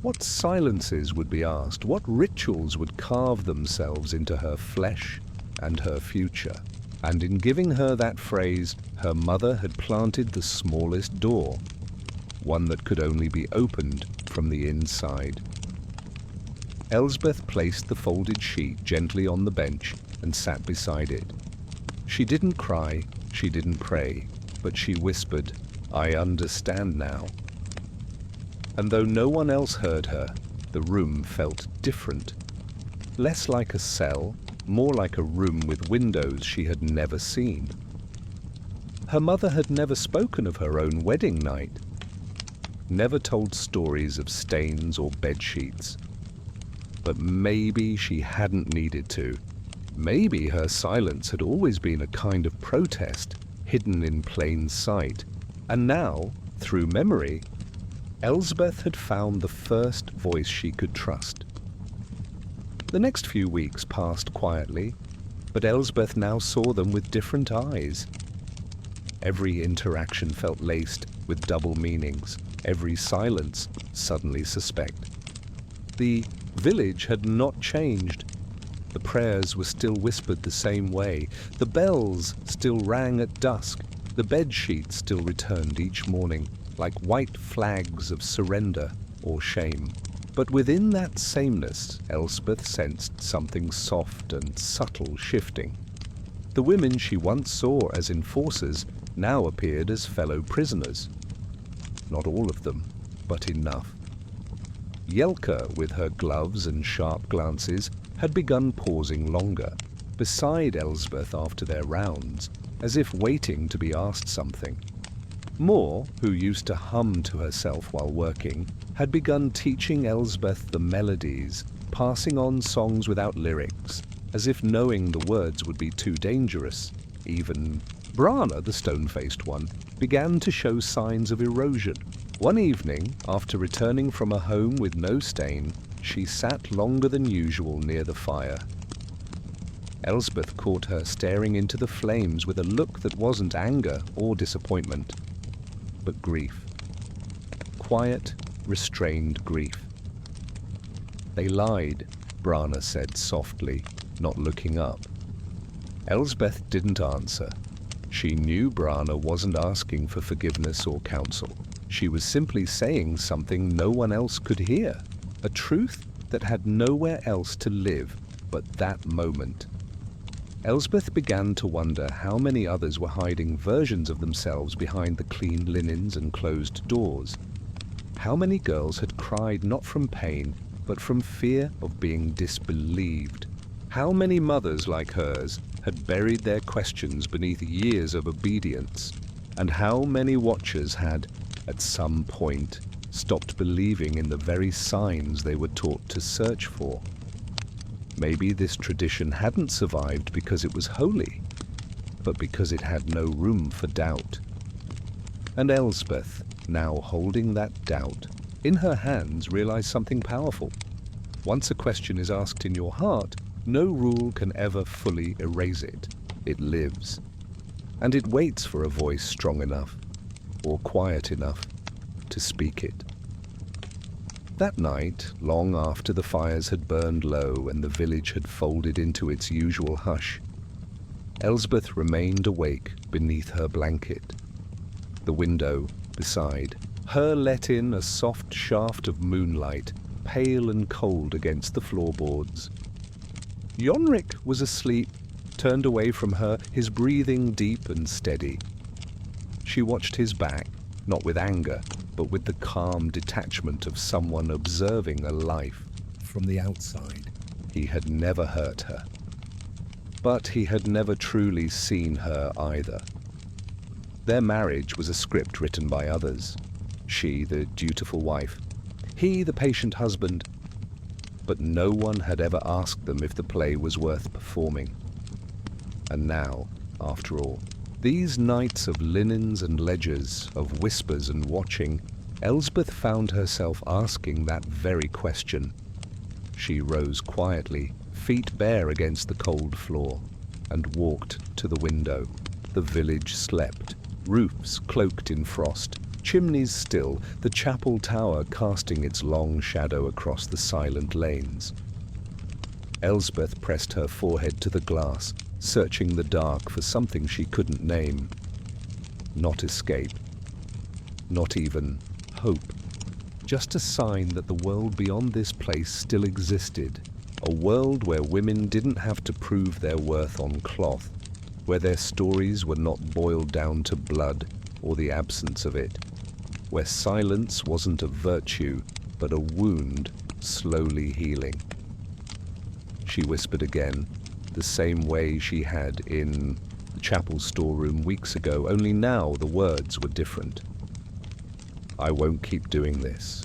What silences would be asked, what rituals would carve themselves into her flesh and her future. And in giving her that phrase, her mother had planted the smallest door, one that could only be opened from the inside. Elsbeth placed the folded sheet gently on the bench and sat beside it. She didn't cry, she didn't pray, but she whispered, "I understand now." And though no one else heard her, the room felt different. Less like a cell, more like a room with windows she had never seen. Her mother had never spoken of her own wedding night, never told stories of stains or bedsheets. But maybe she hadn't needed to. Maybe her silence had always been a kind of protest, hidden in plain sight. And now, through memory, Elsbeth had found the first voice she could trust. The next few weeks passed quietly, but Elsbeth now saw them with different eyes. Every interaction felt laced with double meanings, every silence suddenly suspect. The village had not changed. The prayers were still whispered the same way, the bells still rang at dusk, the bedsheets still returned each morning, like white flags of surrender or shame. But within that sameness, Elsbeth sensed something soft and subtle shifting. The women she once saw as enforcers now appeared as fellow prisoners. Not all of them, but enough. Yelka, with her gloves and sharp glances, had begun pausing longer, beside Elsbeth after their rounds, as if waiting to be asked something. Moore, who used to hum to herself while working, had begun teaching Elsbeth the melodies, passing on songs without lyrics, as if knowing the words would be too dangerous. Even Brana, the stone-faced one, began to show signs of erosion. One evening, after returning from a home with no stain, she sat longer than usual near the fire. Elsbeth caught her staring into the flames with a look that wasn't anger or disappointment, but grief. Quiet, restrained grief. "They lied," Brana said softly, not looking up. Elsbeth didn't answer. She knew Brana wasn't asking for forgiveness or counsel. She was simply saying something no one else could hear, a truth that had nowhere else to live but that moment. Elsbeth began to wonder how many others were hiding versions of themselves behind the clean linens and closed doors. How many girls had cried not from pain, but from fear of being disbelieved? How many mothers like hers had buried their questions beneath years of obedience? And how many watchers had, at some point, stopped believing in the very signs they were taught to search for? Maybe this tradition hadn't survived because it was holy, but because it had no room for doubt. And Elsbeth, now holding that doubt in her hands, realized something powerful. Once a question is asked in your heart, no rule can ever fully erase it. It lives. And it waits for a voice strong enough, or quiet enough, to speak it. That night, long after the fires had burned low and the village had folded into its usual hush, Elsbeth remained awake beneath her blanket. The window beside her let in a soft shaft of moonlight, pale and cold against the floorboards. Jonrik was asleep, turned away from her, his breathing deep and steady. She watched his back, not with anger, but with the calm detachment of someone observing a life from the outside. He had never hurt her. But he had never truly seen her either. Their marriage was a script written by others. She, the dutiful wife. He, the patient husband. But no one had ever asked them if the play was worth performing. And now, after all, these nights of linens and ledgers, of whispers and watching, Elsbeth found herself asking that very question. She rose quietly, feet bare against the cold floor, and walked to the window. The village slept, roofs cloaked in frost, chimneys still, the chapel tower casting its long shadow across the silent lanes. Elsbeth pressed her forehead to the glass, searching the dark for something she couldn't name. Not escape. Not even hope. Just a sign that the world beyond this place still existed. A world where women didn't have to prove their worth on cloth, where their stories were not boiled down to blood or the absence of it, where silence wasn't a virtue, but a wound slowly healing. She whispered again, the same way she had in the chapel storeroom weeks ago, only now the words were different. I won't keep doing this.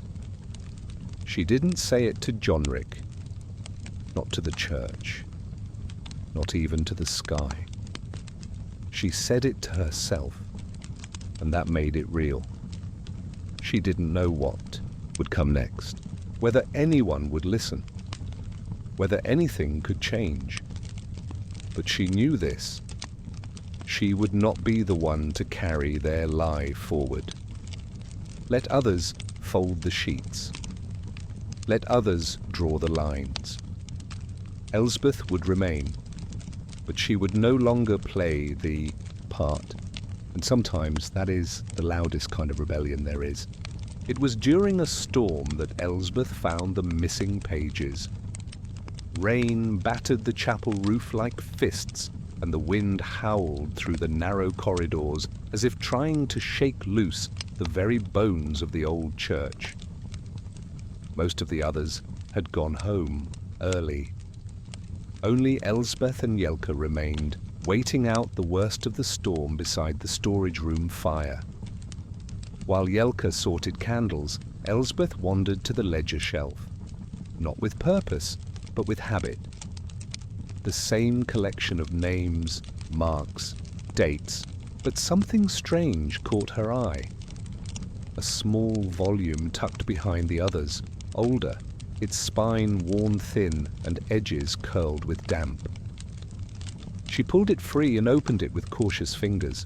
She didn't say it to Jonric, not to the church, not even to the sky. She said it to herself, and that made it real. She didn't know what would come next, whether anyone would listen, whether anything could change. But she knew this. She would not be the one to carry their lie forward. Let others fold the sheets. Let others draw the lines. Elsbeth would remain, but she would no longer play the part. And sometimes that is the loudest kind of rebellion there is. It was during a storm that Elsbeth found the missing pages. Rain battered the chapel roof like fists, and the wind howled through the narrow corridors as if trying to shake loose the very bones of the old church. Most of the others had gone home early. Only Elsbeth and Jelka remained, waiting out the worst of the storm beside the storage room fire. While Jelka sorted candles, Elsbeth wandered to the ledger shelf. Not with purpose, but with habit. The same collection of names, marks, dates, but something strange caught her eye. A small volume tucked behind the others, older, its spine worn thin and edges curled with damp. She pulled it free and opened it with cautious fingers.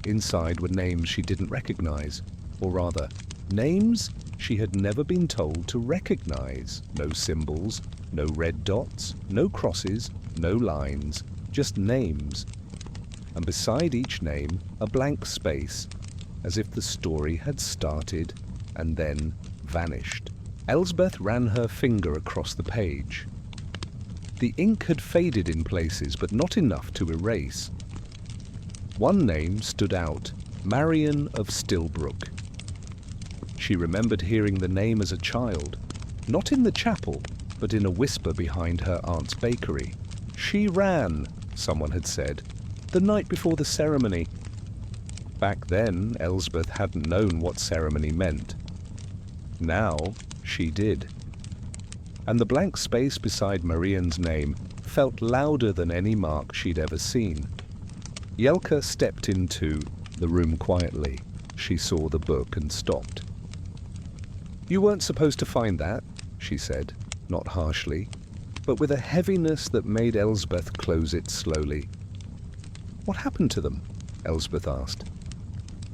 Inside were names she didn't recognize, or rather, names she had never been told to recognize. No symbols, no red dots, no crosses, no lines, just names. And beside each name, a blank space, as if the story had started and then vanished. Elsbeth ran her finger across the page. The ink had faded in places, but not enough to erase. One name stood out, Marion of Stillbrook. She remembered hearing the name as a child, not in the chapel, but in a whisper behind her aunt's bakery. She ran, someone had said, the night before the ceremony. Back then, Elsbeth hadn't known what ceremony meant. Now, she did. And the blank space beside Marian's name felt louder than any mark she'd ever seen. Jelka stepped into the room quietly. She saw the book and stopped. You weren't supposed to find that, she said, not harshly, but with a heaviness that made Elsbeth close it slowly. What happened to them? Elsbeth asked.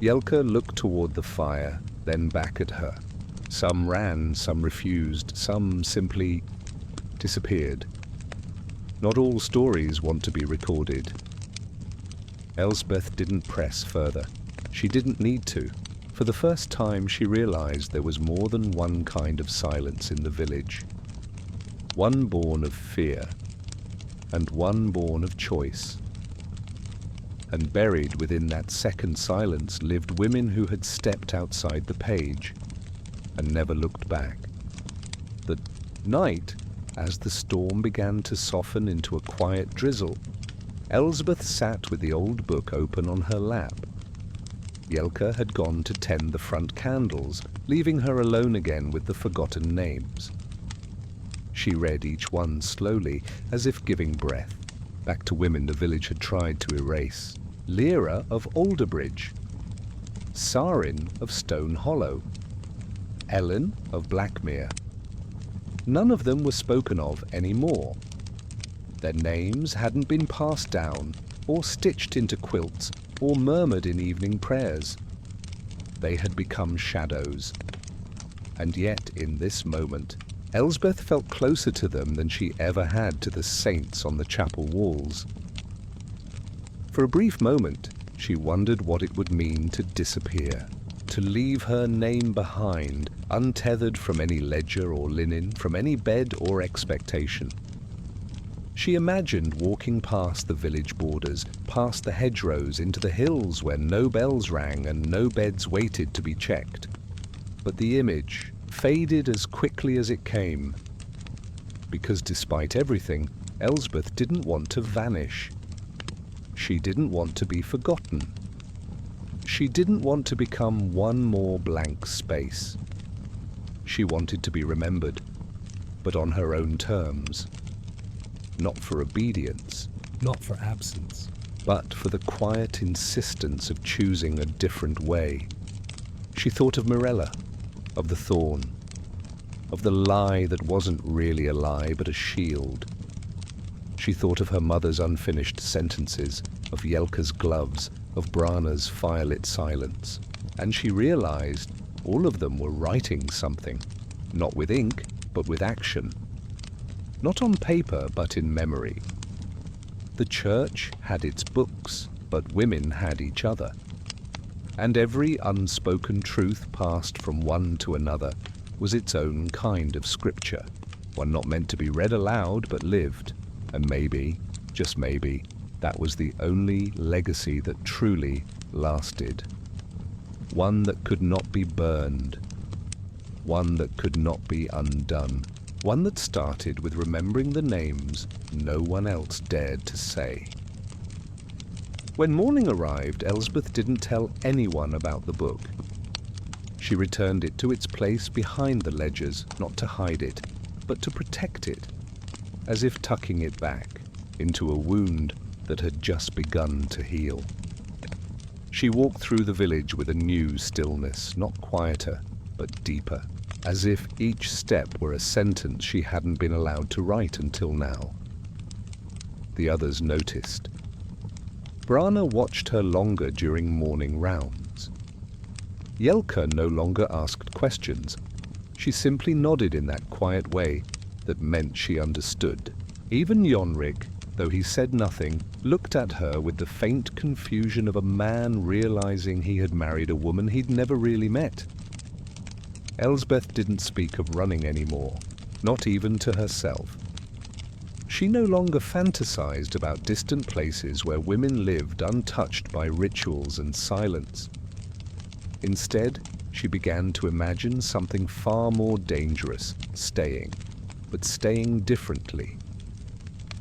Jelka looked toward the fire, then back at her. Some ran, some refused, some simply disappeared. Not all stories want to be recorded. Elsbeth didn't press further. She didn't need to. For the first time, she realized there was more than one kind of silence in the village. One born of fear, and one born of choice. And buried within that second silence lived women who had stepped outside the page and never looked back. The night As the storm began to soften into a quiet drizzle, Elsbeth sat with the old book open on her lap. Jelka had gone to tend the front candles, leaving her alone again with the forgotten names. She read each one slowly, as if giving breath, back to women the village had tried to erase. Lyra of Alderbridge, Sarin of Stone Hollow, Ellen of Blackmere. None of them were spoken of anymore. Their names hadn't been passed down, or stitched into quilts, or murmured in evening prayers. They had become shadows. And yet, in this moment, Elsbeth felt closer to them than she ever had to the saints on the chapel walls. For a brief moment, she wondered what it would mean to disappear, to leave her name behind, untethered from any ledger or linen, from any bed or expectation. She imagined walking past the village borders, past the hedgerows, into the hills where no bells rang and no beds waited to be checked. But the image faded as quickly as it came, because despite everything, Elsbeth didn't want to vanish. She didn't want to be forgotten. She didn't want to become one more blank space. She wanted to be remembered, but on her own terms. Not for obedience, not for absence, but for the quiet insistence of choosing a different way. She thought of Mirella, of the thorn, of the lie that wasn't really a lie but a shield. She thought of her mother's unfinished sentences, of Jelka's gloves, of Brana's firelit silence, and she realized all of them were writing something, not with ink, but with action. Not on paper, but in memory. The church had its books, but women had each other. And every unspoken truth passed from one to another was its own kind of scripture, one not meant to be read aloud, but lived. And maybe, just maybe, that was the only legacy that truly lasted. One that could not be burned. One that could not be undone. One that started with remembering the names no one else dared to say. When morning arrived, Elsbeth didn't tell anyone about the book. She returned it to its place behind the ledgers, not to hide it, but to protect it, as if tucking it back into a wound that had just begun to heal. She walked through the village with a new stillness, not quieter, but deeper, as if each step were a sentence she hadn't been allowed to write until now. The others noticed. Brana watched her longer during morning rounds. Jelka no longer asked questions. She simply nodded in that quiet way that meant she understood. Even Jonrig, though he said nothing, looked at her with the faint confusion of a man realizing he had married a woman he'd never really met. Elsbeth didn't speak of running anymore, not even to herself. She no longer fantasized about distant places where women lived untouched by rituals and silence. Instead, she began to imagine something far more dangerous, staying, but staying differently.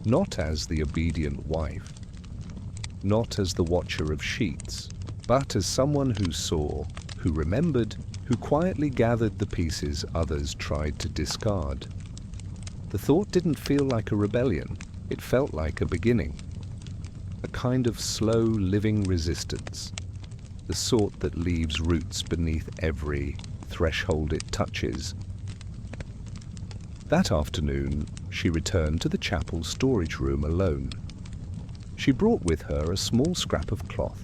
Not as the obedient wife, not as the watcher of sheets, but as someone who saw, who remembered, who quietly gathered the pieces others tried to discard. The thought didn't feel like a rebellion, it felt like a beginning. A kind of slow living resistance, the sort that leaves roots beneath every threshold it touches. That afternoon, she returned to the chapel storage room alone. She brought with her a small scrap of cloth.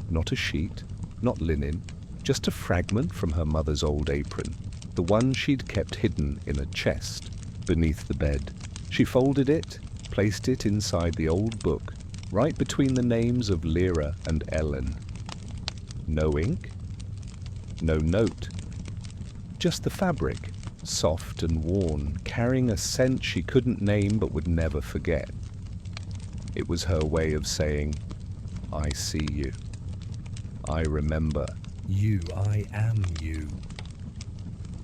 Not a sheet, not linen, just a fragment from her mother's old apron, the one she'd kept hidden in a chest beneath the bed. She folded it, placed it inside the old book, right between the names of Lyra and Ellen. No ink, no note, just the fabric, soft and worn, carrying a scent she couldn't name but would never forget. It was her way of saying, I see you. I remember. You, I am you.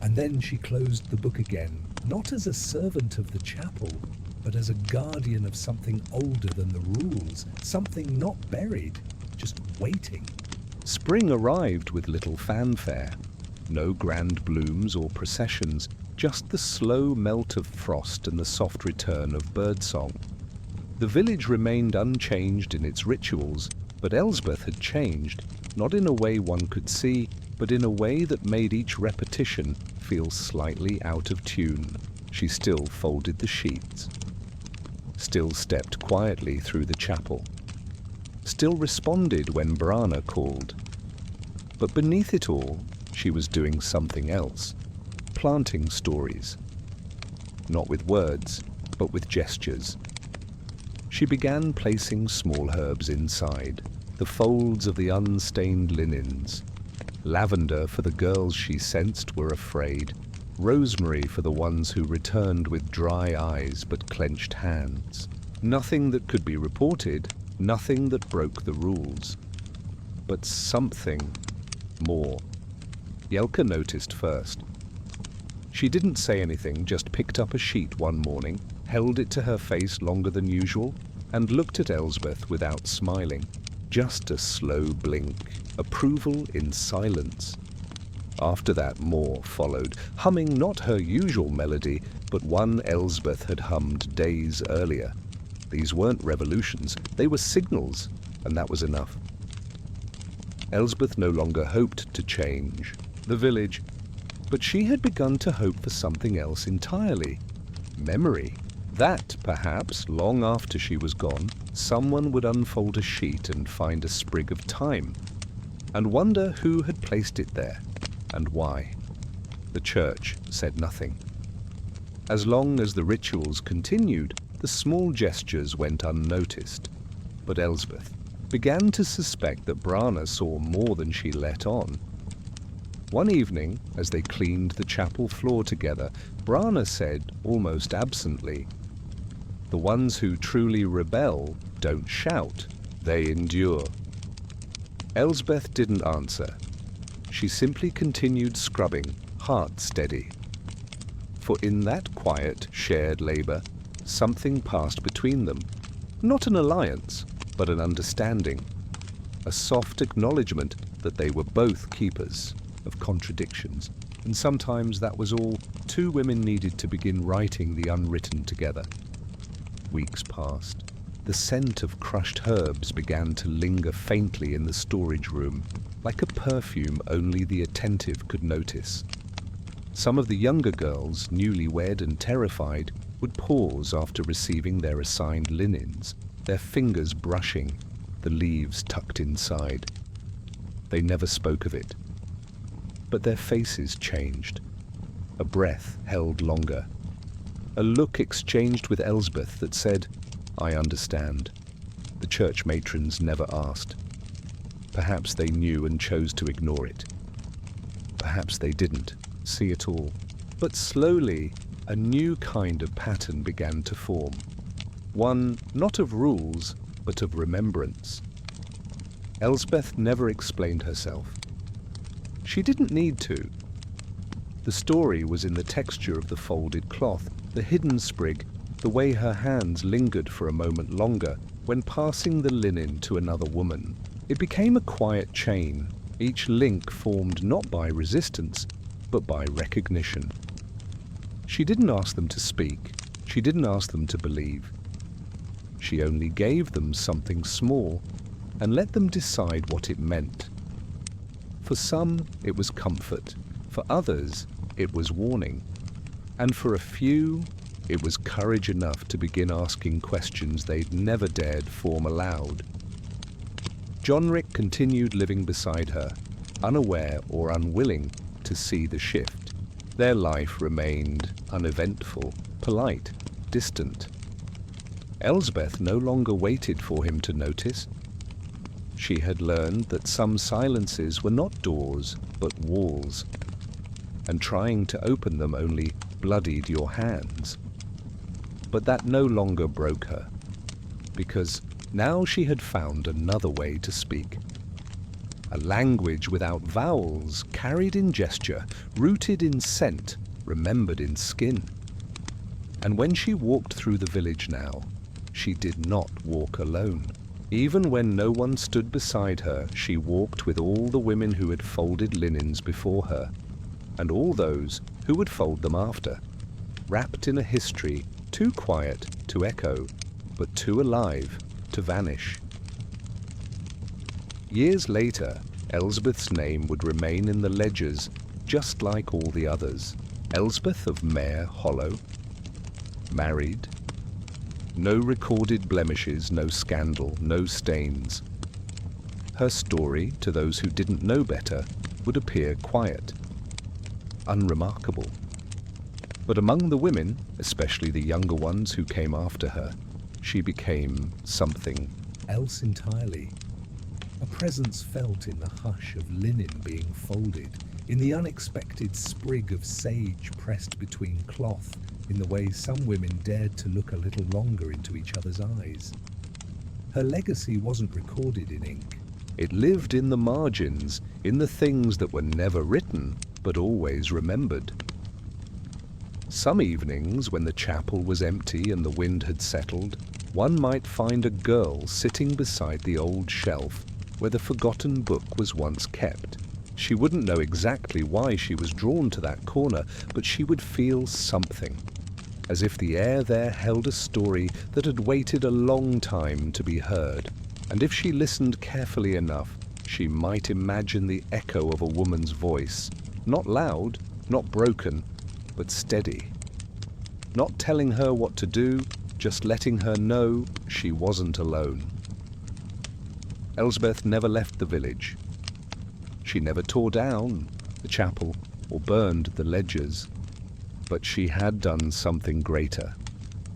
And then she closed the book again, not as a servant of the chapel, but as a guardian of something older than the rules, something not buried, just waiting. Spring arrived with little fanfare. No grand blooms or processions, just the slow melt of frost and the soft return of birdsong. The village remained unchanged in its rituals, but Elsbeth had changed, not in a way one could see, but in a way that made each repetition feel slightly out of tune. She still folded the sheets, still stepped quietly through the chapel, still responded when Brana called. But beneath it all, she was doing something else, planting stories. Not with words, but with gestures. She began placing small herbs inside, the folds of the unstained linens. Lavender for the girls she sensed were afraid, rosemary for the ones who returned with dry eyes but clenched hands. Nothing that could be reported, nothing that broke the rules. But something more. Jelka noticed first. She didn't say anything, just picked up a sheet one morning, held it to her face longer than usual, and looked at Elsbeth without smiling. Just a slow blink, approval in silence. After that, more followed, humming not her usual melody, but one Elsbeth had hummed days earlier. These weren't revolutions, they were signals, and that was enough. Elsbeth no longer hoped to change the village, but she had begun to hope for something else entirely. Memory. That, perhaps, long after she was gone, someone would unfold a sheet and find a sprig of thyme, and wonder who had placed it there, and why. The church said nothing. As long as the rituals continued, the small gestures went unnoticed. But Elsbeth began to suspect that Brana saw more than she let on. One evening, as they cleaned the chapel floor together, Brana said, almost absently, "The ones who truly rebel don't shout, they endure." Elsbeth didn't answer. She simply continued scrubbing, heart steady. For in that quiet, shared labor, something passed between them. Not an alliance, but an understanding. A soft acknowledgement that they were both keepers of contradictions. And sometimes that was all two women needed to begin writing the unwritten together. Weeks passed. The scent of crushed herbs began to linger faintly in the storage room, like a perfume only the attentive could notice. Some of the younger girls, newlywed and terrified, would pause after receiving their assigned linens, their fingers brushing, the leaves tucked inside. They never spoke of it. But their faces changed. A breath held longer. A look exchanged with Elsbeth that said, "I understand." The church matrons never asked. Perhaps they knew and chose to ignore it. Perhaps they didn't see it all. But slowly, a new kind of pattern began to form. One not of rules, but of remembrance. Elsbeth never explained herself. She didn't need to. The story was in the texture of the folded cloth, the hidden sprig, the way her hands lingered for a moment longer when passing the linen to another woman. It became a quiet chain, each link formed not by resistance, but by recognition. She didn't ask them to speak. She didn't ask them to believe. She only gave them something small and let them decide what it meant. For some, it was comfort. For others, it was warning. And for a few, it was courage enough to begin asking questions they'd never dared form aloud. Jonric continued living beside her, unaware or unwilling to see the shift. Their life remained uneventful, polite, distant. Elsbeth no longer waited for him to notice. She had learned that some silences were not doors, but walls, and trying to open them only bloodied your hands. But that no longer broke her, because now she had found another way to speak. A language without vowels, carried in gesture, rooted in scent, remembered in skin. And when she walked through the village now, she did not walk alone. Even when no one stood beside her, she walked with all the women who had folded linens before her, and all those who would fold them after, wrapped in a history too quiet to echo, but too alive to vanish. Years later, Elsbeth's name would remain in the ledgers just like all the others. Elsbeth of Mare Hollow, married, no recorded blemishes, no scandal, no stains. Her story, to those who didn't know better, would appear quiet, unremarkable. But among the women, especially the younger ones who came after her, she became something else entirely. A presence felt in the hush of linen being folded, in the unexpected sprig of sage pressed between cloth, in the way some women dared to look a little longer into each other's eyes. Her legacy wasn't recorded in ink. It lived in the margins, in the things that were never written, but always remembered. Some evenings, when the chapel was empty and the wind had settled, one might find a girl sitting beside the old shelf where the forgotten book was once kept. She wouldn't know exactly why she was drawn to that corner, but she would feel something, as if the air there held a story that had waited a long time to be heard. And if she listened carefully enough, she might imagine the echo of a woman's voice, not loud, not broken, but steady. Not telling her what to do, just letting her know she wasn't alone. Elsbeth never left the village. She never tore down the chapel or burned the ledgers, but she had done something greater.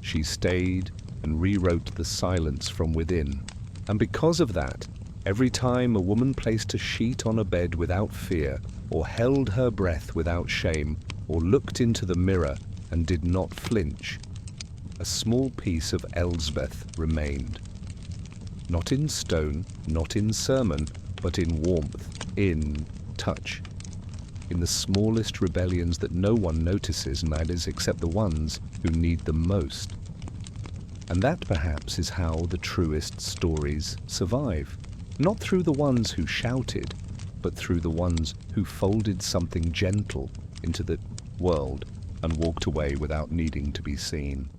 She stayed and rewrote the silence from within. And because of that, every time a woman placed a sheet on a bed without fear, or held her breath without shame, or looked into the mirror and did not flinch, a small piece of Elsbeth remained. Not in stone, not in sermon, but in warmth, in touch, in the smallest rebellions that no one notices, and that is except the ones who need them most. And that perhaps is how the truest stories survive, not through the ones who shouted, but through the ones who folded something gentle into the world and walked away without needing to be seen.